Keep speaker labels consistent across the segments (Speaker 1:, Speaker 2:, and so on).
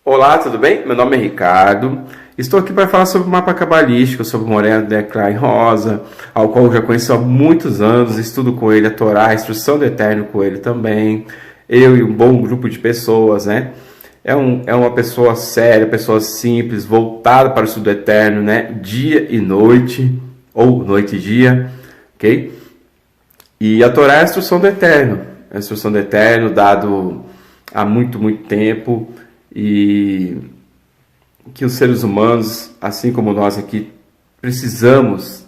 Speaker 1: Olá, tudo bem? Meu nome é Ricardo. Estou aqui para falar sobre o mapa cabalístico, sobre o Moreno Declan Rosa, ao qual eu já conheço há muitos anos, estudo com ele a Torá, a Instrução do Eterno com ele também. Eu e um bom grupo de pessoas, né? É uma pessoa séria, pessoa simples, voltada para o estudo eterno, né? Dia e noite, ou noite e dia, ok? E a Torá é a instrução do Eterno, a instrução do Eterno dado há muito, muito tempo, e que os seres humanos, assim como nós aqui, precisamos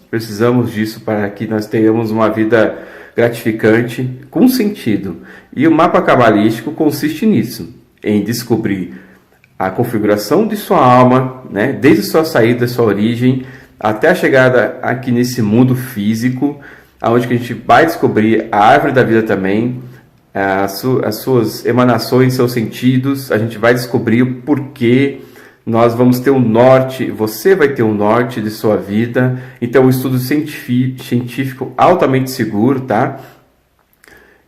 Speaker 1: disso para que nós tenhamos uma vida gratificante com sentido. E o mapa cabalístico consiste nisso, em descobrir a configuração de sua alma, né, desde sua saída, sua origem, até a chegada aqui nesse mundo físico, onde que a gente vai descobrir a árvore da vida também, as suas emanações, seus sentidos, a gente vai descobrir o porquê, nós vamos ter um norte, você vai ter um norte de sua vida. Então, um estudo científico altamente seguro, tá?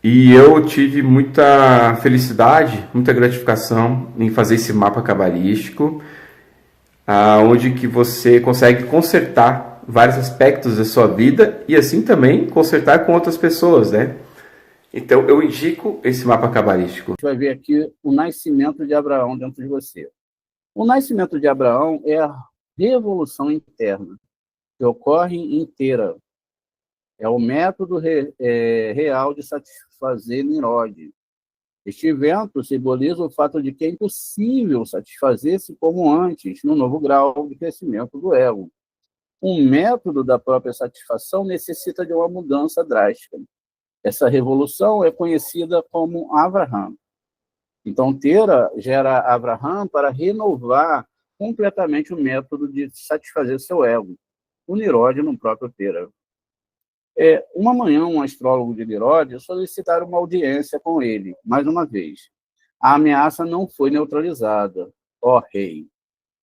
Speaker 1: E eu tive muita felicidade, muita gratificação em fazer esse mapa cabalístico, onde que você consegue consertar vários aspectos da sua vida e assim também consertar com outras pessoas, né? Então, eu indico esse mapa cabalístico.
Speaker 2: A gente vai ver aqui o nascimento de Abraão dentro de você. O nascimento de Abraão é a revolução interna que ocorre inteira. É o método real de satisfazer Nimrod. Este evento simboliza o fato de que é impossível satisfazer-se como antes, no novo grau de crescimento do ego. Um método da própria satisfação necessita de uma mudança drástica. Essa revolução é conhecida como Avraham. Então, Tera gera Avraham para renovar completamente o método de satisfazer seu ego, o Nimrod no próprio Tera. Uma manhã, um astrólogo de Nimrod solicitaram uma audiência com ele, mais uma vez. A ameaça não foi neutralizada. Ó rei,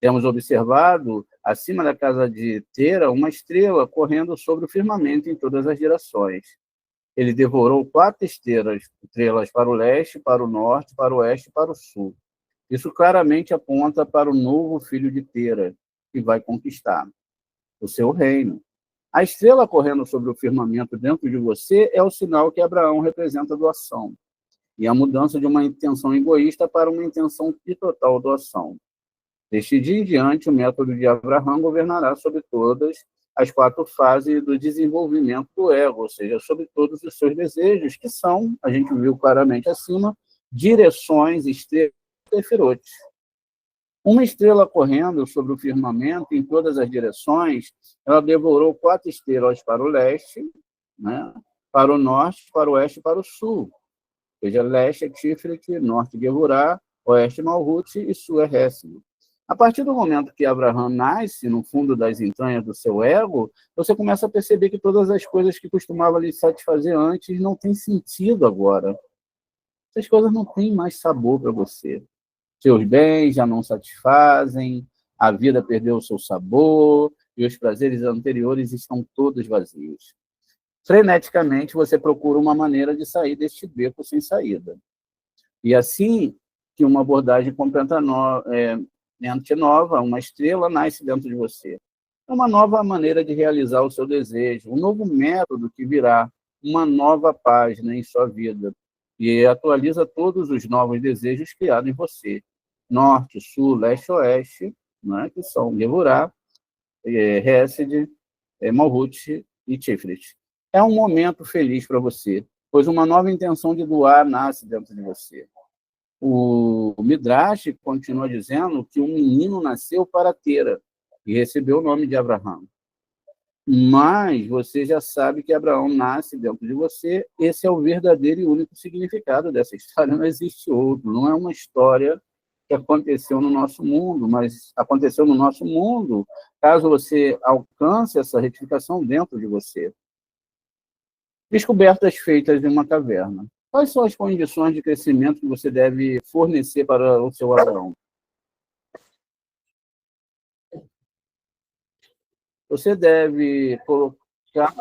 Speaker 2: temos observado, acima da casa de Tera, uma estrela correndo sobre o firmamento em todas as direções. Ele devorou 4 estrelas para o leste, para o norte, para o oeste e para o sul. Isso claramente aponta para o novo filho de Tera, que vai conquistar o seu reino. A estrela correndo sobre o firmamento dentro de você é o sinal que Abraão representa a doação, e a mudança de uma intenção egoísta para uma intenção de total doação. Deste dia em diante, o método de Abraão governará sobre todas as 4 fases do desenvolvimento do ego, ou seja, sobre todos os seus desejos, que são, a gente viu claramente acima, direções, estrelas e sefirotes. Uma estrela correndo sobre o firmamento em todas as direções, ela devorou 4 estrelas para o leste, né, para o norte, para o oeste e para o sul. Ou seja, leste é Tiferet, norte é Gevurah, oeste é Malhut e sul é Hesed. A partir do momento que Abraão nasce no fundo das entranhas do seu ego, você começa a perceber que todas as coisas que costumava lhe satisfazer antes não têm sentido agora. Essas coisas não têm mais sabor para você. Seus bens já não satisfazem, a vida perdeu o seu sabor e os prazeres anteriores estão todos vazios. Freneticamente, você procura uma maneira de sair deste beco sem saída. E assim que uma abordagem completamente nova, uma estrela nasce dentro de você. É uma nova maneira de realizar o seu desejo, um novo método que virá, uma nova página em sua vida, e atualiza todos os novos desejos criados em você. Norte, sul, leste, oeste, né, que são Gevurah, Hesed, Malhut e Tiferet. É um momento feliz para você, pois uma nova intenção de doar nasce dentro de você. O Midrash continua dizendo que um menino nasceu para Tera e recebeu o nome de Abraham. Mas você já sabe que Abraão nasce dentro de você. Esse é o verdadeiro e único significado dessa história. Não existe outro. Não é uma história que aconteceu no nosso mundo, mas aconteceu no nosso mundo caso você alcance essa retificação dentro de você. Descobertas feitas em uma caverna. Quais são as condições de crescimento que você deve fornecer para o seu Abraão? Você deve colocar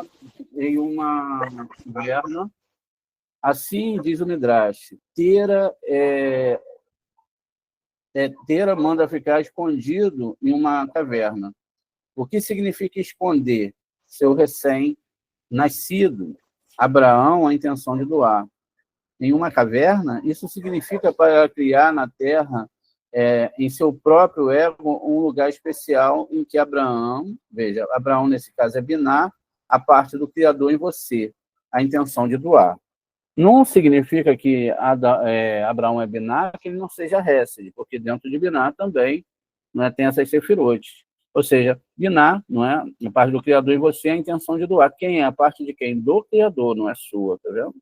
Speaker 2: em uma caverna. Assim diz o Midrash, Tera manda ficar escondido em uma caverna. O que significa esconder? Seu recém-nascido, Abraão, a intenção de doar. Em uma caverna, isso significa para criar na terra, em seu próprio ego, um lugar especial em que Abraão, veja, Abraão nesse caso é Biná, a parte do Criador em você, a intenção de doar. Não significa que Abraão é Biná, que ele não seja Hesed, porque dentro de Biná também, não é, tem essas sefirotes. Ou seja, Biná, não é, a parte do Criador em você, é a intenção de doar. Quem é? A parte de quem? Do Criador, não é sua, tá vendo?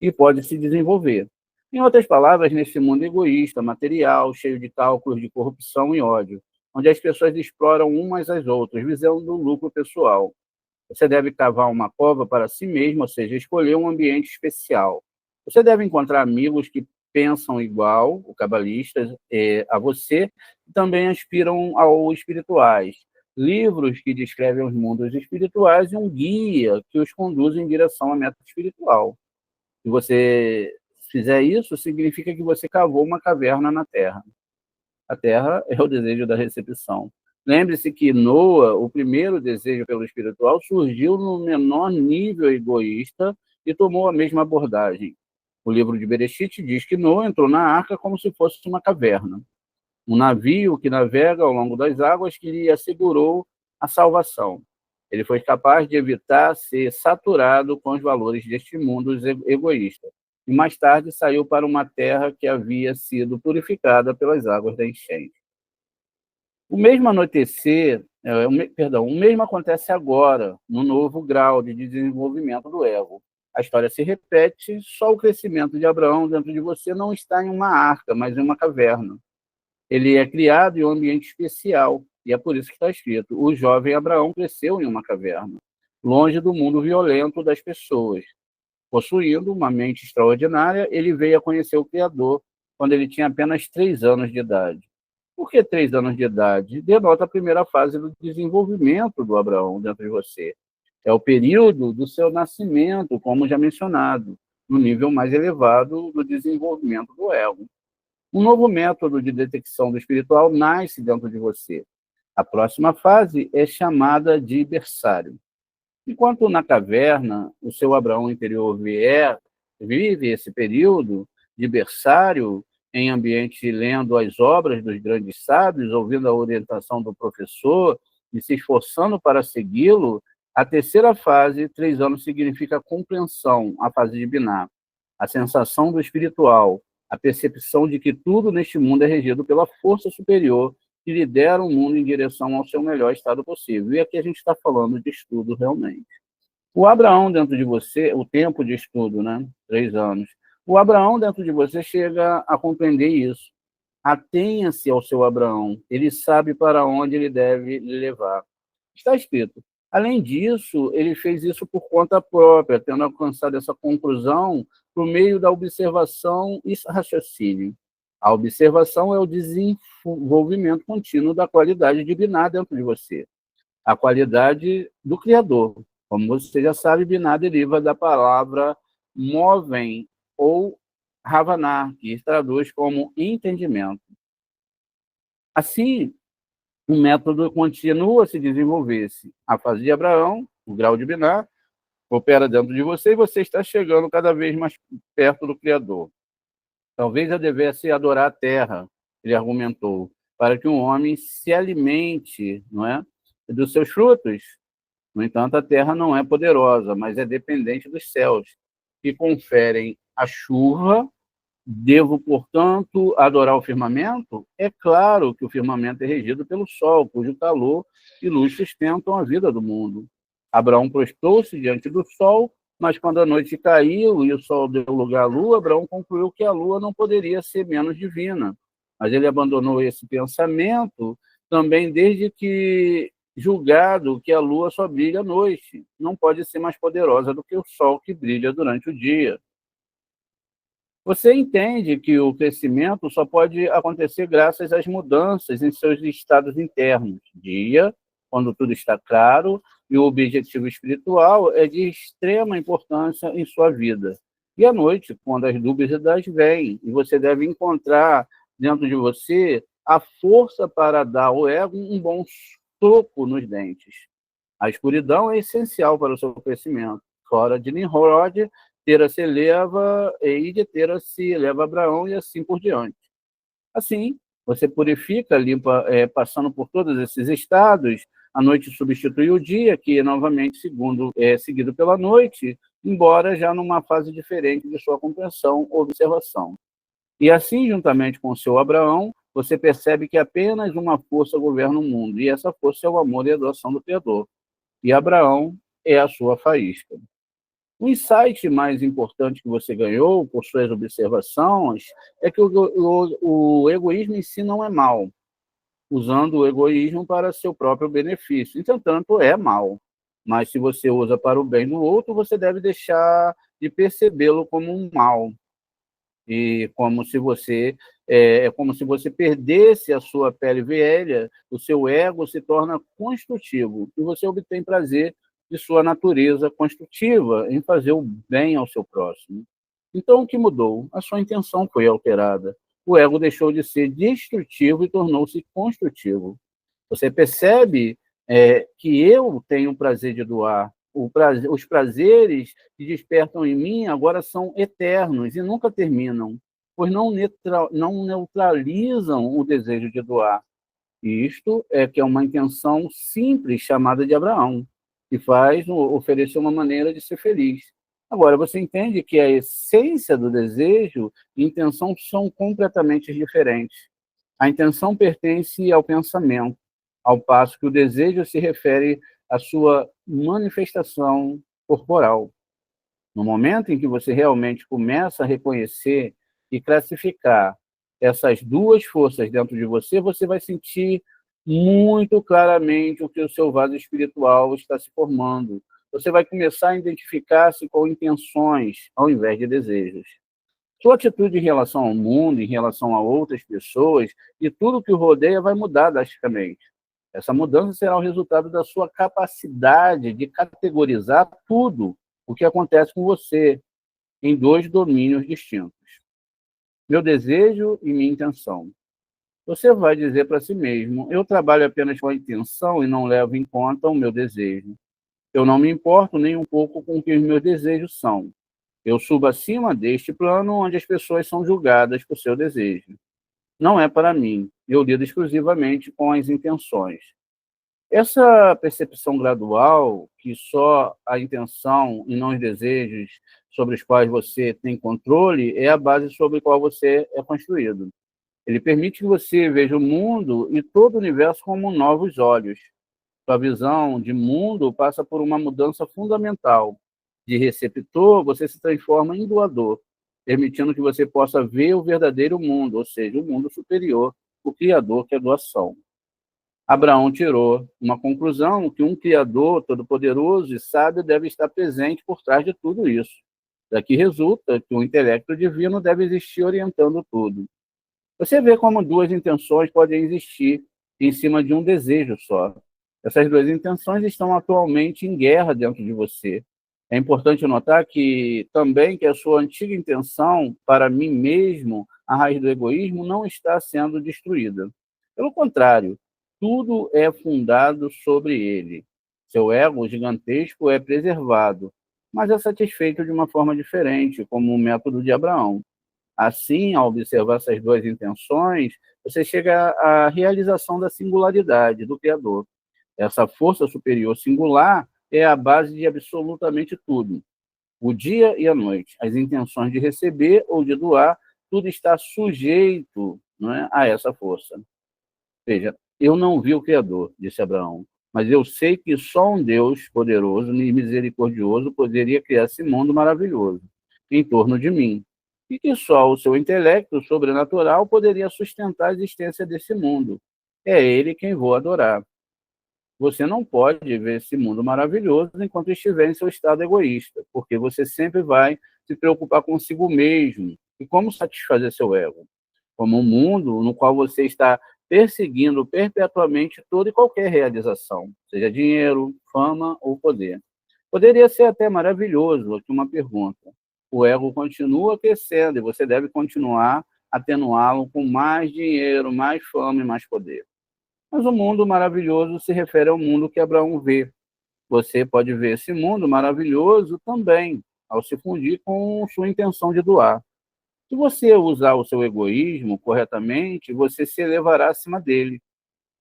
Speaker 2: E pode se desenvolver. Em outras palavras, nesse mundo egoísta, material, cheio de cálculos de corrupção e ódio, onde as pessoas exploram umas às outras, visando o lucro pessoal. Você deve cavar uma cova para si mesmo, ou seja, escolher um ambiente especial. Você deve encontrar amigos que pensam igual, o cabalistas, a você, e também aspiram ao espirituais. Livros que descrevem os mundos espirituais e um guia que os conduz em direção à meta espiritual. Se você fizer isso, significa que você cavou uma caverna na Terra. A Terra é o desejo da recepção. Lembre-se que Noa, o primeiro desejo pelo espiritual, surgiu no menor nível egoísta e tomou a mesma abordagem. O livro de Bereshit diz que Noa entrou na arca como se fosse uma caverna. Um navio que navega ao longo das águas que lhe assegurou a salvação. Ele foi capaz de evitar ser saturado com os valores deste mundo egoísta. E mais tarde saiu para uma terra que havia sido purificada pelas águas da enchente. O mesmo o mesmo acontece agora, no novo grau de desenvolvimento do ego. A história se repete, só o crescimento de Abraão dentro de você não está em uma arca, mas em uma caverna. Ele é criado em um ambiente especial, e é por isso que está escrito: o jovem Abraão cresceu em uma caverna, longe do mundo violento das pessoas. Possuindo uma mente extraordinária, ele veio a conhecer o Criador quando ele tinha apenas 3 anos de idade. Por que 3 anos de idade? Denota a primeira fase do desenvolvimento do Abraão dentro de você. É o período do seu nascimento, como já mencionado, no nível mais elevado do desenvolvimento do ego. Um novo método de detecção do espiritual nasce dentro de você. A próxima fase é chamada de berçário. Enquanto na caverna o seu Abraão interior vive esse período de berçário em ambiente lendo as obras dos grandes sábios, ouvindo a orientação do professor e se esforçando para segui-lo, a terceira fase, 3 anos, significa a compreensão, a fase de Biná, a sensação do espiritual, a percepção de que tudo neste mundo é regido pela força superior que lidera o mundo em direção ao seu melhor estado possível. E aqui a gente está falando de estudo realmente. O Abraão dentro de você, o tempo de estudo, né? 3 anos. O Abraão dentro de você chega a compreender isso. Atenha-se ao seu Abraão. Ele sabe para onde ele deve lhe levar. Está escrito. Além disso, ele fez isso por conta própria, tendo alcançado essa conclusão por meio da observação e raciocínio. A observação é o desenvolvimento contínuo da qualidade de Biná dentro de você, a qualidade do Criador. Como você já sabe, Biná deriva da palavra movem ou Havaná, que traduz como entendimento. Assim, o método continua a se desenvolver-se. A fase de Abraão, o grau de Biná, opera dentro de você e você está chegando cada vez mais perto do Criador. Talvez eu devesse adorar a terra, ele argumentou, para que um homem se alimente, não é, dos seus frutos. No entanto, a terra não é poderosa, mas é dependente dos céus, que conferem a chuva. Devo, portanto, adorar o firmamento? É claro que o firmamento é regido pelo sol, cujo calor e luz sustentam a vida do mundo. Abraão prostrou-se diante do sol, mas quando a noite caiu e o sol deu lugar à lua, Abraão concluiu que a lua não poderia ser menos divina. Mas ele abandonou esse pensamento também desde que julgado que a lua só brilha à noite, não pode ser mais poderosa do que o sol que brilha durante o dia. Você entende que o crescimento só pode acontecer graças às mudanças em seus estados internos. Dia, quando tudo está claro, e o objetivo espiritual é de extrema importância em sua vida. E à noite, quando as dúvidas vêm, e você deve encontrar dentro de você a força para dar ao ego um bom soco nos dentes. A escuridão é essencial para o seu crescimento. Fora de Nimrod, Tera se eleva, e de Tera se eleva Abraão, e assim por diante. Assim, você purifica, limpa, passando por todos esses estados. A noite substitui o dia, que é novamente seguido pela noite, embora já numa fase diferente de sua compreensão ou observação. E assim, juntamente com o seu Abraão, você percebe que apenas uma força governa o mundo, e essa força é o amor e a adoração do Criador. E Abraão é a sua faísca. O insight mais importante que você ganhou por suas observações é que o egoísmo em si não é mal, usando o egoísmo para seu próprio benefício. Entretanto, é mal. Mas se você usa para o bem do outro, você deve deixar de percebê-lo como um mal. E como se você perdesse a sua pele velha, o seu ego se torna construtivo e você obtém prazer de sua natureza construtiva em fazer o bem ao seu próximo. Então, o que mudou? A sua intenção foi alterada. O ego deixou de ser destrutivo e tornou-se construtivo. Você percebe que eu tenho o prazer de doar. Os prazeres que despertam em mim agora são eternos e nunca terminam, pois não neutralizam o desejo de doar. E isto é que é uma intenção simples chamada de Abraão, que faz oferecer uma maneira de ser feliz. Agora, você entende que a essência do desejo e intenção são completamente diferentes. A intenção pertence ao pensamento, ao passo que o desejo se refere à sua manifestação corporal. No momento em que você realmente começa a reconhecer e classificar essas duas forças dentro de você, você vai sentir muito claramente o que o seu vaso espiritual está se formando. Você vai começar a identificar-se com intenções ao invés de desejos. Sua atitude em relação ao mundo, em relação a outras pessoas e tudo que o rodeia vai mudar drasticamente. Essa mudança será o resultado da sua capacidade de categorizar tudo o que acontece com você em dois domínios distintos. Meu desejo e minha intenção. Você vai dizer para si mesmo, eu trabalho apenas com a intenção e não levo em conta o meu desejo. Eu não me importo nem um pouco com o que os meus desejos são. Eu subo acima deste plano onde as pessoas são julgadas por seu desejo. Não é para mim. Eu lido exclusivamente com as intenções. Essa percepção gradual, que só a intenção e não os desejos sobre os quais você tem controle, é a base sobre a qual você é construído. Ele permite que você veja o mundo e todo o universo como novos olhos. Sua visão de mundo passa por uma mudança fundamental. De receptor, você se transforma em doador, permitindo que você possa ver o verdadeiro mundo, ou seja, o mundo superior, o Criador, que é a doação. Abraão tirou uma conclusão que um Criador todo-poderoso e sábio deve estar presente por trás de tudo isso. Daqui resulta que o intelecto divino deve existir orientando tudo. Você vê como duas intenções podem existir em cima de um desejo só. Essas duas intenções estão atualmente em guerra dentro de você. É importante notar que também que a sua antiga intenção para mim mesmo, a raiz do egoísmo, não está sendo destruída. Pelo contrário, tudo é fundado sobre ele. Seu ego gigantesco é preservado, mas é satisfeito de uma forma diferente, como o método de Abraão. Assim, ao observar essas duas intenções, você chega à realização da singularidade do Criador. Essa força superior singular é a base de absolutamente tudo. O dia e a noite, as intenções de receber ou de doar, tudo está sujeito, não é, a essa força. Veja, eu não vi o Criador, disse Abraão, mas eu sei que só um Deus poderoso e misericordioso poderia criar esse mundo maravilhoso em torno de mim, e que só o seu intelecto sobrenatural poderia sustentar a existência desse mundo. É ele quem vou adorar. Você não pode ver esse mundo maravilhoso enquanto estiver em seu estado egoísta, porque você sempre vai se preocupar consigo mesmo e como satisfazer seu ego, como um mundo no qual você está perseguindo perpetuamente toda e qualquer realização, seja dinheiro, fama ou poder. Poderia ser até maravilhoso, aqui uma pergunta. O ego continua crescendo e você deve continuar atenuá-lo com mais dinheiro, mais fama e mais poder. Mas o mundo maravilhoso se refere ao mundo que Abraão vê. Você pode ver esse mundo maravilhoso também, ao se fundir com sua intenção de doar. Se você usar o seu egoísmo corretamente, você se elevará acima dele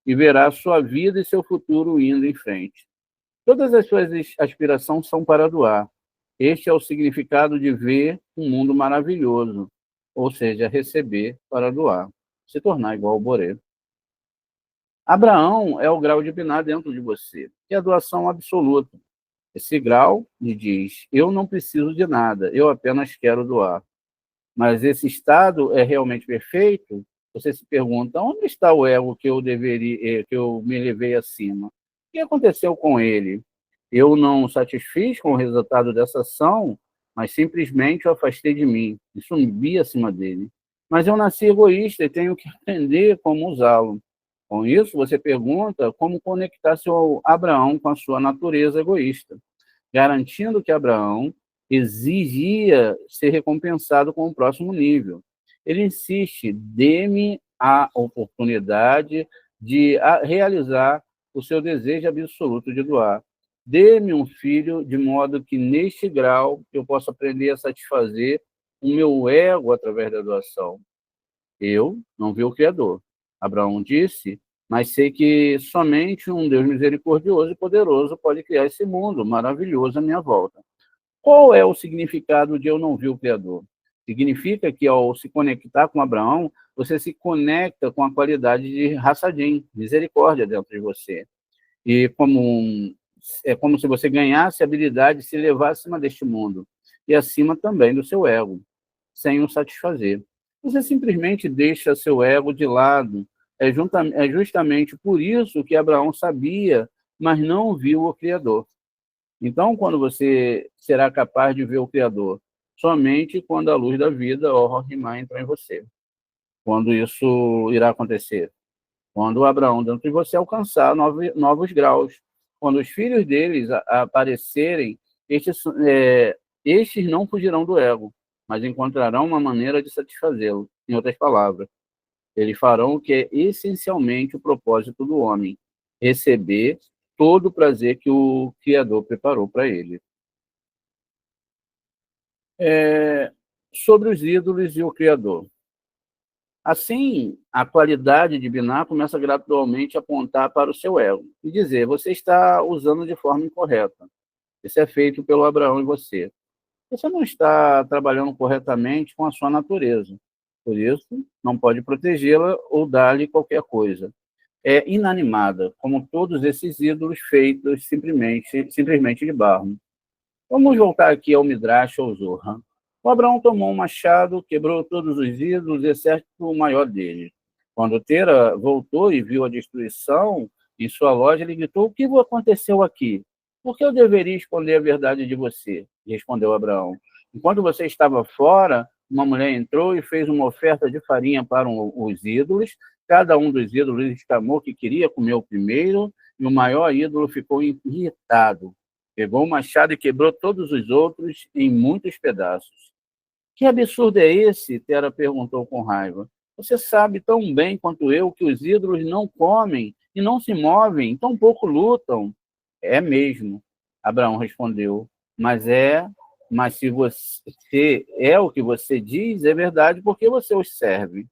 Speaker 2: e verá sua vida e seu futuro indo em frente. Todas as suas aspirações são para doar. Este é o significado de ver um mundo maravilhoso, ou seja, receber para doar, se tornar igual ao Boré. Abraão é o grau de Biná dentro de você, que é a doação absoluta. Esse grau lhe diz, eu não preciso de nada, eu apenas quero doar. Mas esse estado é realmente perfeito? Você se pergunta, onde está o ego que que eu me levei acima? O que aconteceu com ele? Eu não satisfiz com o resultado dessa ação, mas simplesmente o afastei de mim e subi acima dele. Mas eu nasci egoísta e tenho que aprender como usá-lo. Com isso, você pergunta como conectar seu Abraão com a sua natureza egoísta, garantindo que Abraão exigia ser recompensado com o próximo nível. Ele insiste, dê-me a oportunidade de realizar o seu desejo absoluto de doar. Dê-me um filho, de modo que, neste grau, eu possa aprender a satisfazer o meu ego através da doação. Eu não vi o Criador. Abraão disse, mas sei que somente um Deus misericordioso e poderoso pode criar esse mundo maravilhoso à minha volta. Qual é o significado de eu não vi o Criador? Significa que, ao se conectar com Abraão, você se conecta com a qualidade de Hassadim, misericórdia dentro de você. E é como se você ganhasse a habilidade de se levar acima deste mundo e acima também do seu ego, sem o satisfazer. Você simplesmente deixa seu ego de lado. É justamente por isso que Abraão sabia, mas não viu o Criador. Então, quando você será capaz de ver o Criador? Somente quando a luz da vida, o Rohimá, entrar em você. Quando isso irá acontecer? Quando o Abraão dentro de você alcançar novos graus. Quando os filhos deles aparecerem, estes não fugirão do ego, mas encontrarão uma maneira de satisfazê-lo. Em outras palavras, eles farão o que é essencialmente o propósito do homem, receber todo o prazer que o Criador preparou para ele. Sobre os ídolos e o Criador. Assim, a qualidade de Biná começa gradualmente a apontar para o seu ego e dizer, você está usando de forma incorreta. Isso é feito pelo Abraão em você. Você não está trabalhando corretamente com a sua natureza. Por isso, não pode protegê-la ou dar-lhe qualquer coisa. É inanimada, como todos esses ídolos feitos simplesmente de barro. Vamos voltar aqui ao Midrash ou Zohar. O Abraão tomou um machado, quebrou todos os ídolos, exceto o maior deles. Quando Tera voltou e viu a destruição em sua loja, ele gritou, o que aconteceu aqui? Por que eu deveria esconder a verdade de você? Respondeu Abraão. Enquanto você estava fora, uma mulher entrou e fez uma oferta de farinha para os ídolos. Cada um dos ídolos exclamou que queria comer o primeiro, e o maior ídolo ficou irritado. Pegou o machado e quebrou todos os outros em muitos pedaços. Que absurdo é esse? Tera perguntou com raiva. Você sabe tão bem quanto eu que os ídolos não comem e não se movem, tampouco lutam. É mesmo, Abraão respondeu. Mas se você é o que você diz, é verdade porque você os serve.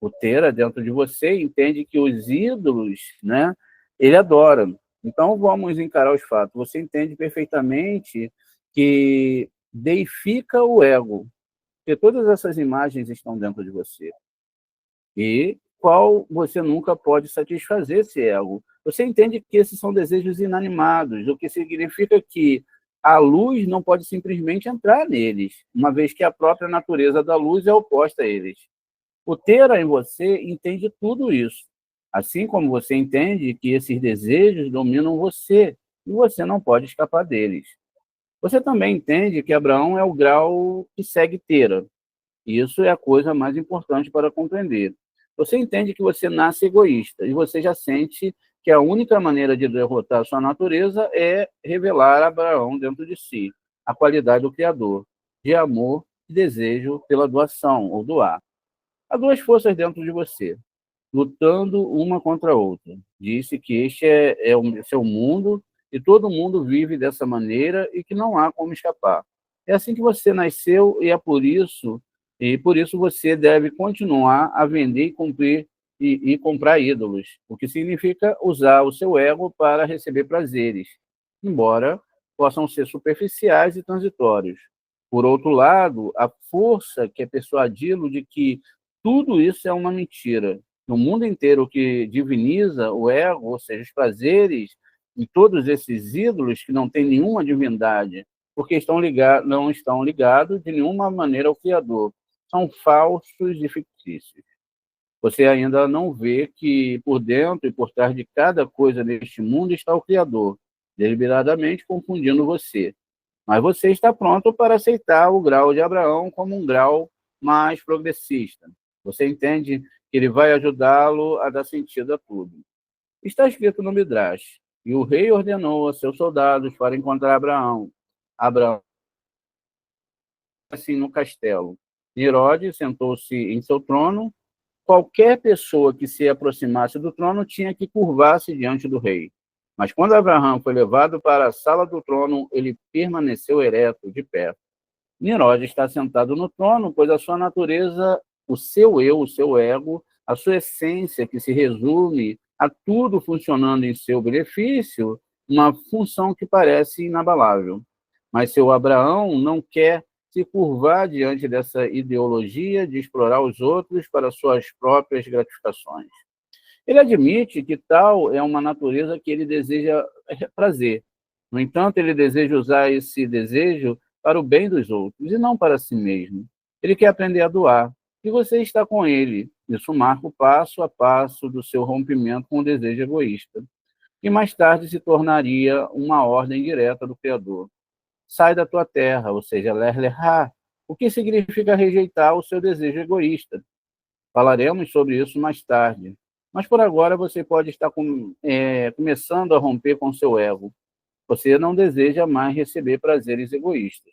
Speaker 2: O Tera, dentro de você, entende que os ídolos, né, ele adora. Então, vamos encarar os fatos. Você entende perfeitamente que deifica o ego, porque todas essas imagens estão dentro de você. E qual você nunca pode satisfazer esse ego. Você entende que esses são desejos inanimados, o que significa que a luz não pode simplesmente entrar neles, uma vez que a própria natureza da luz é oposta a eles. O Tera em você entende tudo isso, assim como você entende que esses desejos dominam você e você não pode escapar deles. Você também entende que Abraão é o grau que segue Tera, e isso é a coisa mais importante para compreender. Você entende que você nasce egoísta e você já sente que a única maneira de derrotar a sua natureza é revelar Abraão dentro de si, a qualidade do Criador, de amor e desejo pela doação ou doar. Há duas forças dentro de você, lutando uma contra a outra. Disse que este é o seu mundo e todo mundo vive dessa maneira e que não há como escapar. É assim que você nasceu e por isso você deve continuar a vender e cumprir e comprar ídolos, o que significa usar o seu ego para receber prazeres, embora possam ser superficiais e transitórios. Por outro lado, a força que é persuadi-lo de que tudo isso é uma mentira. No mundo inteiro que diviniza o ego, ou seja, os prazeres, e todos esses ídolos que não têm nenhuma divindade, porque não estão ligados de nenhuma maneira ao Criador. São falsos e fictícios. Você ainda não vê que por dentro e por trás de cada coisa neste mundo está o Criador, deliberadamente confundindo você. Mas você está pronto para aceitar o grau de Abraão como um grau mais progressista. Você entende que ele vai ajudá-lo a dar sentido a tudo. Está escrito no Midrash, e o rei ordenou a seus soldados para encontrar Abraão. Abraão, assim, no castelo. Nirod sentou-se em seu trono. Qualquer pessoa que se aproximasse do trono tinha que curvar-se diante do rei. Mas quando Abraão foi levado para a sala do trono, ele permaneceu ereto, de pé. Nirod está sentado no trono, pois a sua natureza, o seu eu, o seu ego, a sua essência, que se resume a tudo funcionando em seu benefício, uma função que parece inabalável. Mas seu Abraão não quer se curvar diante dessa ideologia de explorar os outros para suas próprias gratificações. Ele admite que tal é uma natureza que ele deseja prazer. No entanto, ele deseja usar esse desejo para o bem dos outros e não para si mesmo. Ele quer aprender a doar. E você está com ele. Isso marca o passo a passo do seu rompimento com o desejo egoísta, que mais tarde se tornaria uma ordem direta do Criador. Sai da tua terra, ou seja, Ler Lehá, o que significa rejeitar o seu desejo egoísta. Falaremos sobre isso mais tarde. Mas por agora você pode estar começando a romper com seu ego. Você não deseja mais receber prazeres egoístas.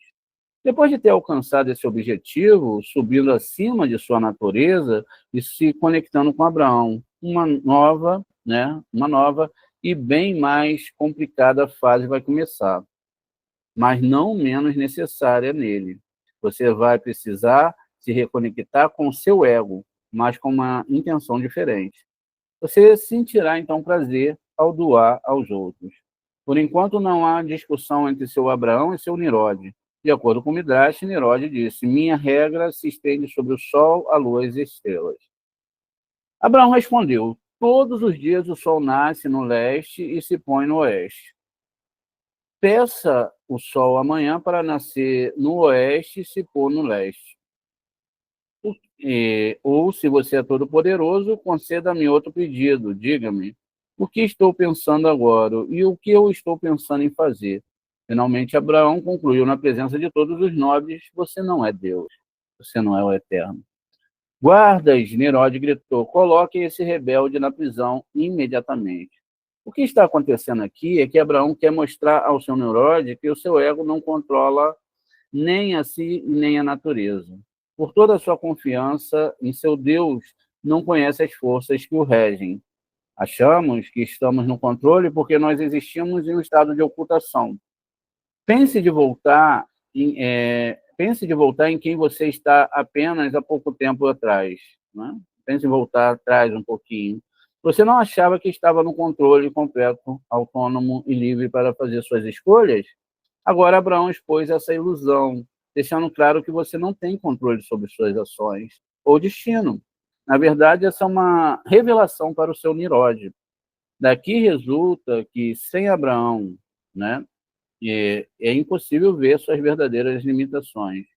Speaker 2: Depois de ter alcançado esse objetivo, subindo acima de sua natureza e se conectando com Abraão, uma nova e bem mais complicada fase vai começar, mas não menos necessária nele. Você vai precisar se reconectar com o seu ego, mas com uma intenção diferente. Você sentirá então prazer ao doar aos outros. Por enquanto não há discussão entre seu Abraão e seu Nirod. De acordo com Midrash, Nirod disse: minha regra se estende sobre o sol, a lua e as estrelas. Abraão respondeu: todos os dias o sol nasce no leste e se põe no oeste. Peça o sol amanhã para nascer no oeste e se pôr no leste. Ou, se você é todo-poderoso, conceda-me outro pedido. Diga-me, o que estou pensando agora e o que eu estou pensando em fazer? Finalmente, Abraão concluiu na presença de todos os nobres: você não é Deus, você não é o Eterno. Guardas, Nirod gritou, coloquem esse rebelde na prisão imediatamente. O que está acontecendo aqui é que Abraão quer mostrar ao seu Nirod que o seu ego não controla nem a si nem a natureza. Por toda a sua confiança em seu Deus, não conhece as forças que o regem. Achamos que estamos no controle porque nós existimos em um estado de ocultação. Pense de voltar em quem você está apenas há pouco tempo atrás. Né? Pense em voltar atrás um pouquinho. Você não achava que estava no controle completo, autônomo e livre para fazer suas escolhas? Agora Abraão expôs essa ilusão, deixando claro que você não tem controle sobre suas ações ou destino. Na verdade, essa é uma revelação para o seu Nirod. Daqui resulta que sem Abraão, né, é impossível ver suas verdadeiras limitações.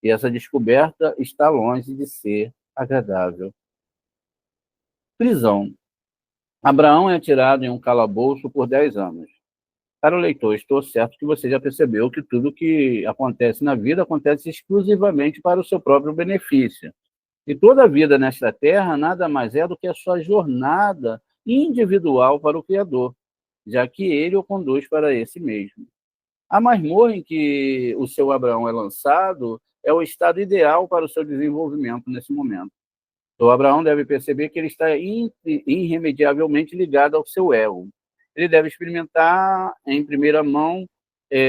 Speaker 2: E essa descoberta está longe de ser agradável. Prisão. Abraão é tirado em um calabouço por 10 anos. Para o leitor, estou certo que você já percebeu que tudo que acontece na vida acontece exclusivamente para o seu próprio benefício. E toda a vida nesta terra nada mais é do que a sua jornada individual para o Criador, já que ele o conduz para esse mesmo. A masmorra em que o seu Abraão é lançado é o estado ideal para o seu desenvolvimento nesse momento. O Abraão deve perceber que ele está irremediavelmente ligado ao seu ego. Ele deve experimentar em primeira mão,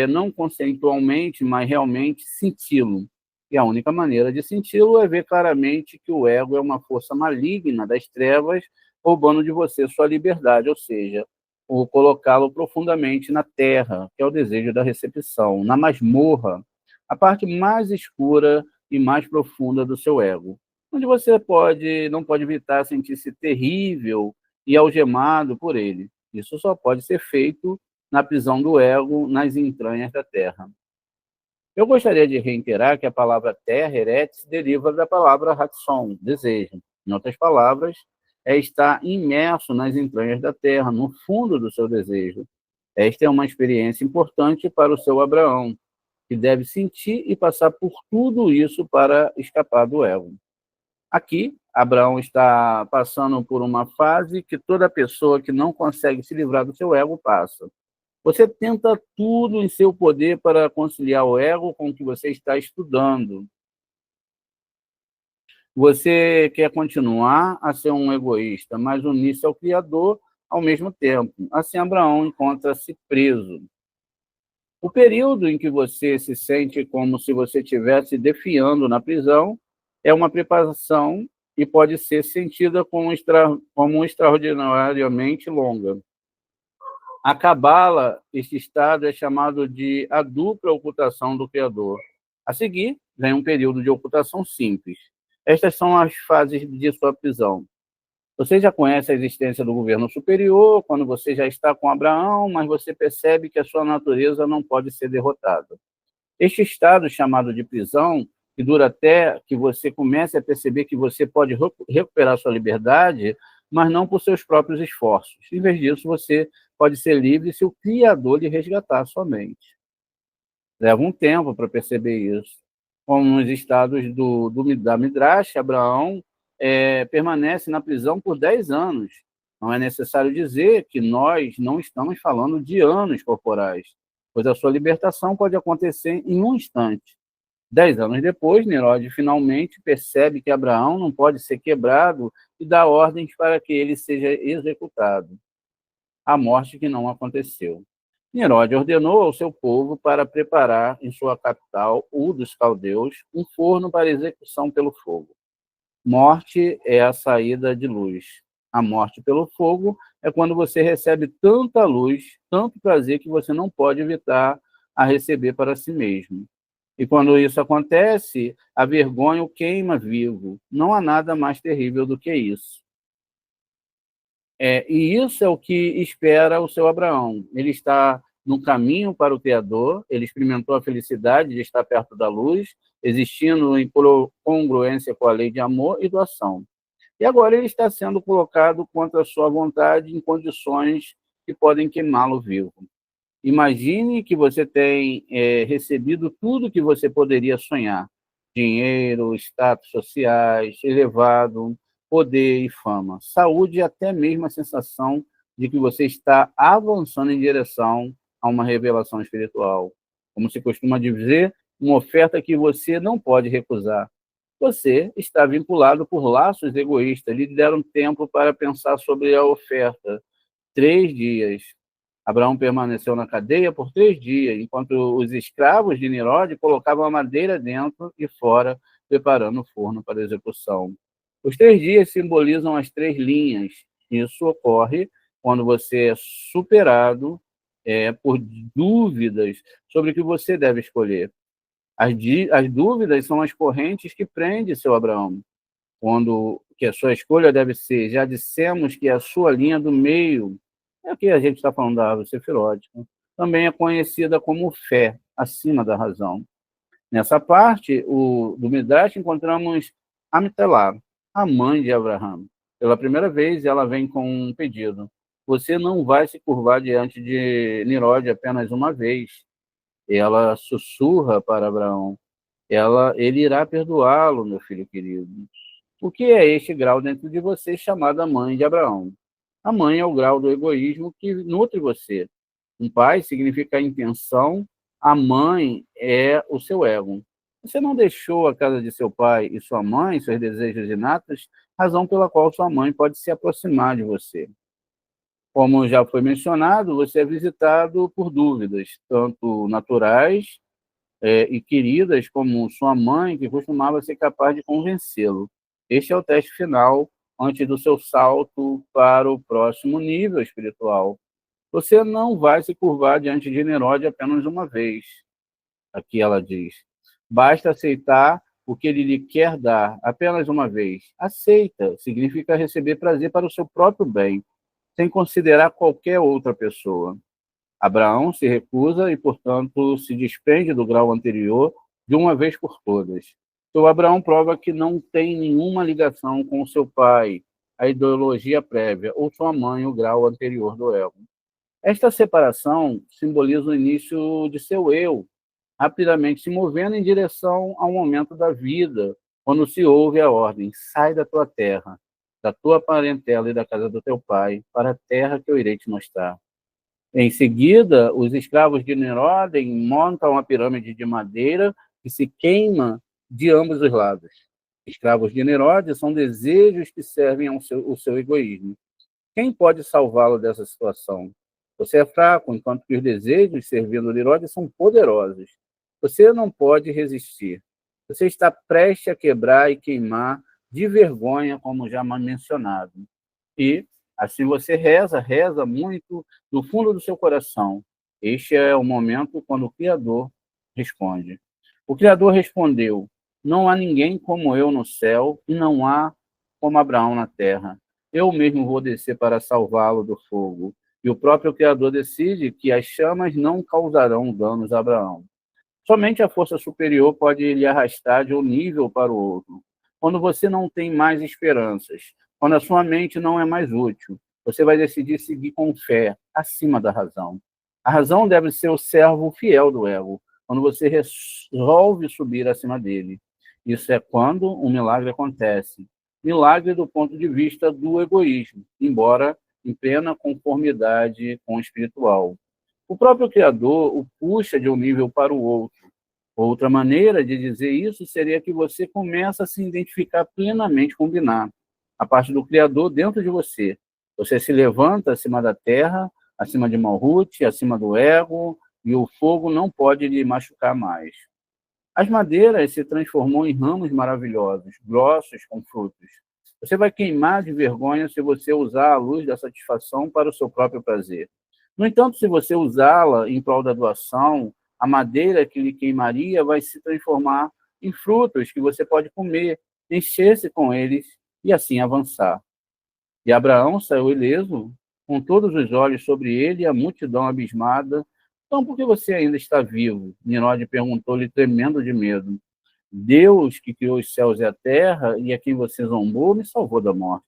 Speaker 2: não conceitualmente, mas realmente senti-lo. E a única maneira de senti-lo é ver claramente que o ego é uma força maligna das trevas, roubando de você sua liberdade, ou seja, ou colocá-lo profundamente na terra, que é o desejo da recepção, na masmorra, a parte mais escura e mais profunda do seu ego, onde você não pode evitar sentir-se terrível e algemado por ele. Isso só pode ser feito na prisão do ego, nas entranhas da terra. Eu gostaria de reiterar que a palavra terra, eretz, deriva da palavra ratson, desejo. Em outras palavras, é estar imerso nas entranhas da terra, no fundo do seu desejo. Esta é uma experiência importante para o seu Abraão, que deve sentir e passar por tudo isso para escapar do ego. Aqui, Abraão está passando por uma fase que toda pessoa que não consegue se livrar do seu ego passa. Você tenta tudo em seu poder para conciliar o ego com o que você está estudando. Você quer continuar a ser um egoísta, mas unir-se ao Criador ao mesmo tempo. Assim, Abraão encontra-se preso. O período em que você se sente como se você estivesse defiando na prisão é uma preparação e pode ser sentida como extraordinariamente longa. A Cabala, este estado é chamado de a dupla ocultação do Criador. A seguir, vem um período de ocultação simples. Estas são as fases de sua prisão. Você já conhece a existência do governo superior, quando você já está com Abraão, mas você percebe que a sua natureza não pode ser derrotada. Este estado, chamado de prisão, que dura até que você comece a perceber que você pode recuperar sua liberdade, mas não por seus próprios esforços. Em vez disso, você pode ser livre se o Criador lhe resgatar sua mente. Leva um tempo para perceber isso. Como nos estados da Midrash, Abraão permanece na prisão por 10 anos. Não é necessário dizer que nós não estamos falando de anos corporais, pois a sua libertação pode acontecer em um instante. 10 anos depois, Nirod finalmente percebe que Abraão não pode ser quebrado e dá ordens para que ele seja executado. A morte que não aconteceu. Nirod ordenou ao seu povo para preparar em sua capital, Ur dos Caldeus, um forno para execução pelo fogo. Morte é a saída de luz. A morte pelo fogo é quando você recebe tanta luz, tanto prazer, que você não pode evitar a receber para si mesmo. E quando isso acontece, a vergonha o queima vivo. Não há nada mais terrível do que isso. E isso é o que espera o seu Abraão. Ele está no caminho para o Criador, ele experimentou a felicidade de estar perto da luz, existindo em congruência com a lei de amor e doação. E agora ele está sendo colocado contra a sua vontade em condições que podem queimá-lo vivo. Imagine que você tem recebido tudo que você poderia sonhar. Dinheiro, status sociais, elevado, poder e fama. Saúde e até mesmo a sensação de que você está avançando em direção a uma revelação espiritual. Como se costuma dizer, uma oferta que você não pode recusar. Você está vinculado por laços egoístas. Lhe deram tempo para pensar sobre a oferta. 3 dias. Abraão permaneceu na cadeia por 3 dias, enquanto os escravos de Nirod colocavam a madeira dentro e fora, preparando o forno para execução. Os 3 dias simbolizam as 3 linhas, Isso ocorre quando você é superado por dúvidas sobre o que você deve escolher. As dúvidas são as correntes que prendem seu Abraão. Quando que a sua escolha deve ser, já dissemos que a sua linha do meio, é o que a gente está falando da árvore sefirótica, também é conhecida como fé, acima da razão. Nessa parte do Midrash encontramos Amitelá, a mãe de Abraão. Pela primeira vez, ela vem com um pedido. Você não vai se curvar diante de Nimrod apenas uma vez. Ela sussurra para Abraão. Ele irá perdoá-lo, meu filho querido. O que é este grau dentro de você chamado a mãe de Abraão? A mãe é o grau do egoísmo que nutre você. Um pai significa a intenção, a mãe é o seu ego. Você não deixou a casa de seu pai e sua mãe, seus desejos inatos, razão pela qual sua mãe pode se aproximar de você. Como já foi mencionado, você é visitado por dúvidas, tanto naturais e queridas, como sua mãe, que costumava ser capaz de convencê-lo. Este é o teste final antes do seu salto para o próximo nível espiritual. Você não vai se curvar diante de Nimrod apenas uma vez. Aqui ela diz. Basta aceitar o que ele lhe quer dar apenas uma vez. Aceita significa receber prazer para o seu próprio bem, sem considerar qualquer outra pessoa. Abraão se recusa e, portanto, se desprende do grau anterior de uma vez por todas. Então, Abraão prova que não tem nenhuma ligação com seu pai, a ideologia prévia, ou sua mãe, o grau anterior do ego. Esta separação simboliza o início de seu eu, rapidamente se movendo em direção ao momento da vida, quando se ouve a ordem: sai da tua terra, da tua parentela e da casa do teu pai, para a terra que eu irei te mostrar. Em seguida, os escravos de Nimrod montam uma pirâmide de madeira que se queima de ambos os lados. Escravos de Nimrod são desejos que servem ao seu egoísmo. Quem pode salvá-lo dessa situação? Você é fraco, enquanto que os desejos servindo Nimrod são poderosos. Você não pode resistir. Você está prestes a quebrar e queimar de vergonha, como já mencionado. E assim você reza muito do fundo do seu coração. Este é o momento quando o Criador responde. O Criador respondeu: não há ninguém como eu no céu e não há como Abraão na terra. Eu mesmo vou descer para salvá-lo do fogo. E o próprio Criador decide que as chamas não causarão danos a Abraão. Somente a força superior pode lhe arrastar de um nível para o outro. Quando você não tem mais esperanças, quando a sua mente não é mais útil, você vai decidir seguir com fé, acima da razão. A razão deve ser o servo fiel do ego, quando você resolve subir acima dele. Isso é quando um milagre acontece. Milagre do ponto de vista do egoísmo, embora em plena conformidade com o espiritual. O próprio Criador o puxa de um nível para o outro. Outra maneira de dizer isso seria que você começa a se identificar plenamente com o Biná, a parte do Criador dentro de você. Você se levanta acima da terra, acima de Malhut, acima do ego, e o fogo não pode lhe machucar mais. As madeiras se transformam em ramos maravilhosos, grossos com frutos. Você vai queimar de vergonha se você usar a luz da satisfação para o seu próprio prazer. No entanto, se você usá-la em prol da doação, a madeira que lhe queimaria vai se transformar em frutos que você pode comer, encher-se com eles e assim avançar. E Abraão saiu ileso, com todos os olhos sobre ele e a multidão abismada. Então, por que você ainda está vivo? Nimrod perguntou-lhe, tremendo de medo. Deus, que criou os céus e a terra, e a quem você zombou, me salvou da morte.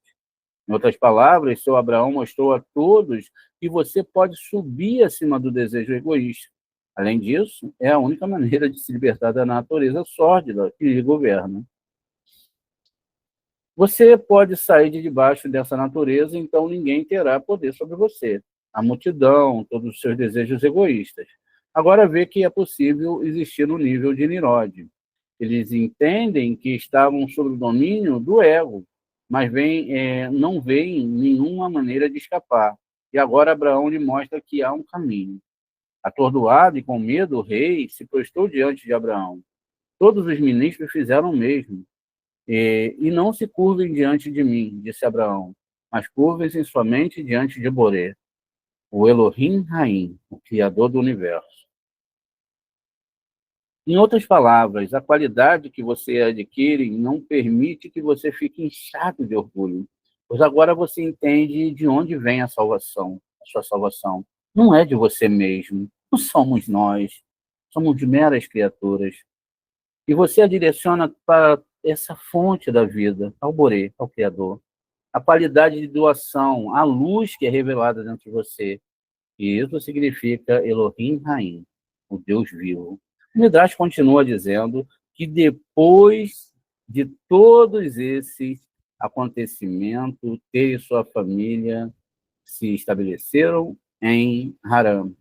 Speaker 2: Em outras palavras, seu Abraão mostrou a todos que você pode subir acima do desejo egoísta. Além disso, é a única maneira de se libertar da natureza sórdida que lhe governa. Você pode sair de debaixo dessa natureza, então ninguém terá poder sobre você. A multidão, todos os seus desejos egoístas. Agora vê que é possível existir no nível de Nimrod. Eles entendem que estavam sob o domínio do ego, mas não veem nenhuma maneira de escapar. E agora Abraão lhe mostra que há um caminho. Atordoado e com medo, o rei se prostrou diante de Abraão. Todos os ministros fizeram o mesmo. E não se curvem diante de mim, disse Abraão. mas curvem-se somente diante de Boré, o Elohim Raim, o Criador do Universo. Em outras palavras, a qualidade que você adquire não permite que você fique inchado de orgulho, pois agora você entende de onde vem a salvação, a sua salvação. Não é de você mesmo, não somos nós, somos meras criaturas. E você a direciona para essa fonte da vida, ao Boré, ao Criador. A qualidade de doação, a luz que é revelada dentro de você. E isso significa Elohim Raim, o Deus vivo. O Midrash continua dizendo que depois de todos esses acontecimentos, ele e sua família se estabeleceram em Harã.